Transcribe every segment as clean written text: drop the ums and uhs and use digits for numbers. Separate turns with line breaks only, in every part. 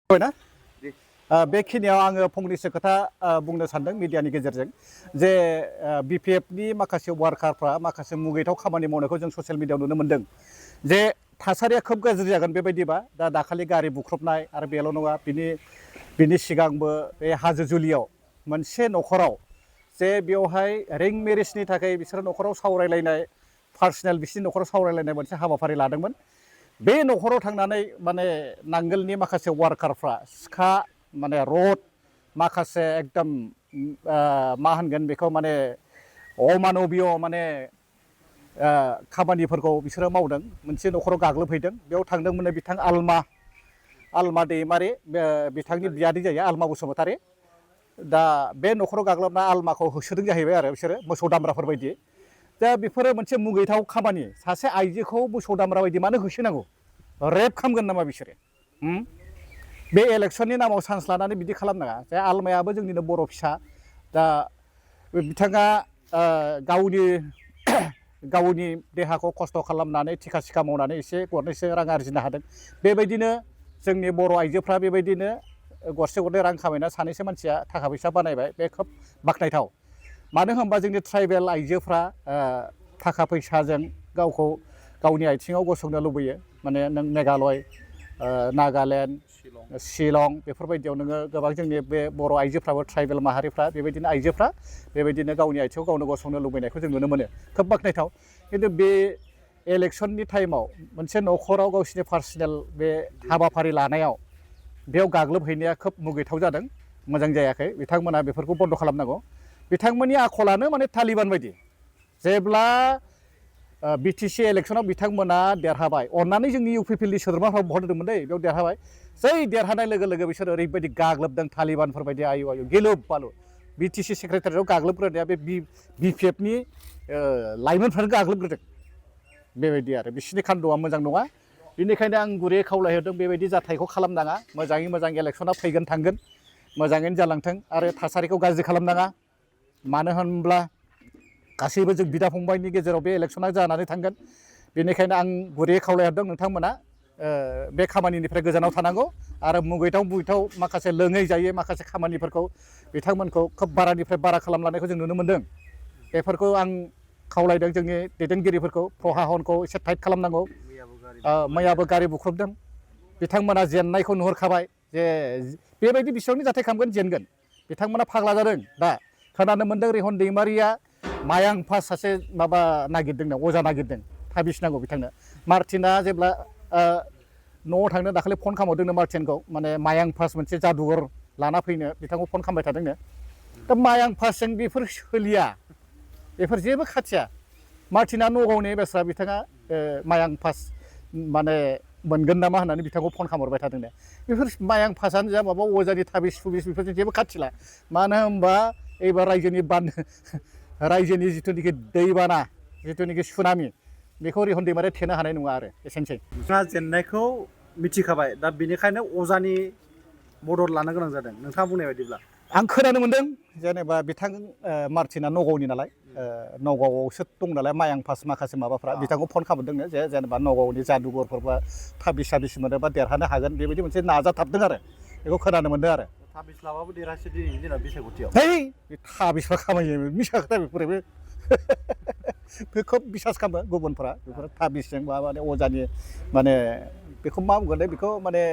ना बेखिनियाव आङो फंनैसो खोथा बुंनो सानदों मिडियानि गेजेरजों जे बिपिएफनि माखासे वार्कारफ्रा माखासे मुगैथाव खामानि मावनायखौ जों ससियेल मिडियायाव नुनो मोन्दों जे थासारिया खोब गाज्रि जागोन बेबायदिबा दा दाखालि गारि बुख्रुबनाय आरो बेल' नङा बिनि सिगांबो बे हाजो जुलियाव मोनसे न'खराव जे बेवहाय रिं मेरिजनि थाखाय बिसोर न'खराव सावरायलायनाय पार्सनेल बिसिनि न'खराव सावरायलायनाय मोनसे हाबाफारि लादोंमोन बे न'खराव थांनानै माने नांगोलनि माखासे वार्कारफ्रा सिखा माने रड माखासे एकदम मा होनगोन बेखौ माने अमानबीय माने खामानिफोरखौ बिसोरो मावदों मोनसे न'खराव गाग्लोबहैदों बेयाव थांदोंमोन बिथां आलमा दैमारि बिथांनि बियादै जायो आलमा बसुमतारी दा बे न'खराव गाग्लोबना आलमाखौ होसोदों जाहैबाय आरो बिसोरो मोसौ दामब्राफोर बायदि दा बेफोरो मोनसे मुगैथाव खामानि सासे आइजोखौ मोसौ दामब्रा बायदि मानो होसोनांगौ रेप खालामगोन नामा बिसोरो बे इलेक्सननि नामाव चान्स लानानै बिदि खालामनाङा जे आलमायाबो जोंनिनो बर' फिसा दा बिथाङा गावनि देहाखौ खस्थ' खालामनानै थिखा सिखा मावनानै एसे गरनैसो रां आरजिनो हादों बेबायदिनो जोंनि बर' आइजोफ्रा बेबायदिनो गरसे गरनै रां खामायना सानैसो मानसिया थाखा फैसा बानायबाय बे खोब बाख्नायथाव मानो होनबा जोंनि ट्राइबेल आइजोफ्रा थाखा फैसाजों गावखौ गावनि आथिङाव गसंनो लुबैयो माने नों मेघालय नागालेण्ड शिलं बेफोरबायदियाव नोङो गोबां जोंनि बे बर' आइजोफ्राबो ट्राइबेल माहारिफ्रा बेबायदिनो आइजोफ्रा बेबायदिनो गावनि आथिङाव गावनो गसंनो लुबैनायखौ जों नुनो मोनो खोब बाख्नायथाव खिन्थु बे इलेक्सननि टाइमाव मोनसे न'खराव गावसिनि पार्सनेल बे हाबाफारि लानायाव बेयाव गाग्लोबहैनाया खोब मुगैथाव जादों मोजां जायाखै बिथांमोना बेफोरखौ बन्द' खालामनांगौ बिथांमोननि आखलानो माने तालिबान बायदि जेब्ला बिटिसि इलेक्सनाव बिथांमोना देरहाबाय अननानै जोंनि इउपिपिएलनि सोद्रोमाफ्रा भट होदोंमोन दै बेयाव देरहाबाय जै देरहानाय लोगो लोगो बिसोर ओरैबायदि गाग्लोबदों तालिबानफोर बायदि आयु गिलुब बालु बिटिसि सेक्रेटारियाव गाग्लोबग्रोनाया बे बिपिएफनि लाइमोनफ्रानो गाग्लोबग्रोदों बेबायदि आरो बिसोरनि खान्द'आ मोजां नङा बेनिखायनो आं गुरैयै खावलायहरदों बेबायदि जाथायखौ खालामनाङा मोजाङै मोजां इलेक्सना फैगोन थांगोन मोजाङैनो जालांथों आरो थासारिखौ गाज्रि खालामनाङा मानो होनब्ला गासैबो जों बिदा फंबायनि गेजेराव बे इलेक्सना जानानै थांगोन बेनिखायनो आं गुरैयै खावलायहरदों नोंथांमोना बे खामानिनिफ्राय गोजानाव थानांगौ आरो मुगैथाव माखासे लोङै जायै माखासे खामानिफोरखौ बिथांमोनखौ खोब बारानिफ्राय बारा खालामलांनायखौ जों नुनो मोन्दों बेफोरखौ आं खावलायदों जोंनि दैदेनगिरिफोरखौ प्रहाहनखौ एसे टाइट खालामनांगौ मैयाबो गारि बुख्रुबदों बिथांमोना जेननायखौ नुहुरखाबाय जे बेबायदि बिसिबांनि जाथाय खालामगोन जेनगोन बिथांमोना फाग्ला जादों दा खोनानो मोन्दों रिहन दैमारिया मायां पास सासे माबा नागिरदोंनो अजा नागिरदों थाबिस नांगौ बिथांनो मार्टिना जेब्ला न'आव थांनो दाखालि फन खालामहरदोंनो मार्टिनखौ माने मायां पास मोनसे जादुगर लाना फैनो बिथांखौ फन खालामबाय थादोंनो दा मायां पासजों बेफोर सोलिया बेफोर जेबो खाथिया मार्टिना नगावनि बेस्रा बिथाङा मायां पास माने मोनगोन नामा होननानै बिथांखौ फन खालामहरबाय थादोंनो बेफोर मायां पासआनो जा माबा अजानि थाबिस सुबिस बेफोरजों जेबो खाथिला मानो होनबा एबार रायजोनि जिथुनिखि दैबाना जिथुनिखि सुनामि बेखौ रिहन दैमारिया थेनो हानाय नङा आरो एसेनोसै
नोंथाङा जेननायखौ मिथिखाबाय दा बेनिखायनो अजानि मदद लानो गोनां जादों नोंथाङा बुंनाय बायदिब्ला
आं खोनानो मोन्दों जेनेबा बिथां मार्टिना नगावनि नालाय नगावआवसो दं नालाय मायां पास माखासे माबाफ्रा बिथांखौ फन खालामदोंनो जे जेनेबा नगावनि जादुगरफोरबा थाबिस साबिस मोनोबा देरहानो हागोन बेबायदि मोनसे नाजाथाबदों आरो बेखौ खोनानो मोन्दों आरो
थाबिस लाबाबो देरहासै दिनैनि दिनाव बिसायख'थियाव
है बे थाबिसफ्रा खामायो मिसा खोथा बेफोरबो खोब बिसास खालामो गुबुनफ्रा बेफोर थाबिसजों माने अजानि माने बेखौ मा बुंगोन बेखौ माने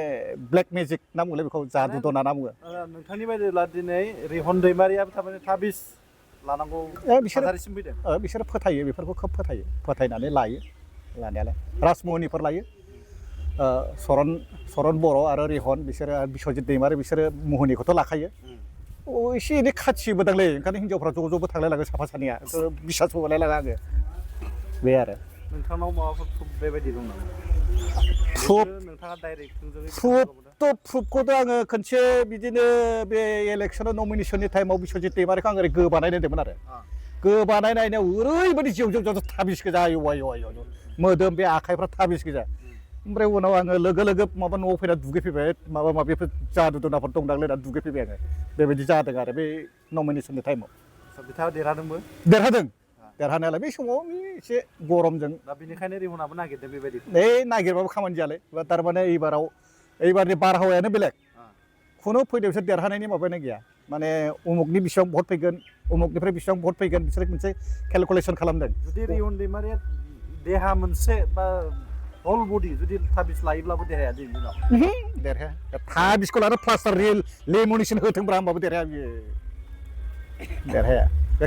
ब्लेक मेजिक ना बुंले बेखौ जादु दना ना बुङो
नोंथांनि बायदिब्ला दिनै रिहन दैमारियाबो थारमाने थाबिस लानांगौ थासारिसिम फैदों
बिसोरो फोथायो बेफोरखौ खोब फोथायनानै लायो लानायालाय राजमहनिफोर लायो सरन बर' आरो रिहन बिसोरो बिस्वजित दैमारि बिसोरो महनिखौथ' लाखायो एसे एनै खाथिबो दांलै ओंखायनो हिन्जावफ्रा ज'-ज'बो थांलायलाङो साफा सानैया बिसास होलायलाङा आङो बे आरो
नोंथांनाव माबाफोर प्रुफ बेबायदि दं नामा नोंथाङा डाइरेक्ट
प्रुफखौथ' आङो खनसे बिदिनो बे इलेक्सनाव नमिनेसननि टाइमाव बिस्वजित दैमारिखौ आं ओरै गोबानाय नायदोंमोन आरो गोबानाय नायनायाव ओरैबायदि जेव थाबिस गोजा आयौ मोदोम बे आखाइफ्रा थाबिस गोजा ओमफ्राय उनाव आङो लोगो माबा न'आव फैना दुगैफैबाय माबा माबिफोर जादु दनाफोर दंदांलै होनना दुगैफैबाय आङो बेबायदि जादों आरो बे नमिनेसननि टाइमाव
बिथाङा देरहादोंबो
देरहानायालाय बे समाव एसे गरमजों
दा बेनिखायनो रिहनाबो नागिरदों बेबायदि
नागिरबाबो खामानि जायालै थारमाने एइबारनि बारहावायानो बेलेग खुनु फैदों बिसोर देरहानायनि माबायानो गैया माने उमुकनि बेसेबां भट फैगोन उमुकनिफ्राय बेसेबां भट फैगोन बिसोर मोनसे केलकुलेसन खालामदों
जुदि रिउन दैमारिया देहा मोनसे बा हल बडि जुदि थाबिस लायोब्लाबो देरहाया दिनैनि दिनाव
देरहाया थाबिसखौ लानो प्लास्टार रिल लेमनेसन होथोंब्रा होमबाबो देरहाया बियो देरहाया बे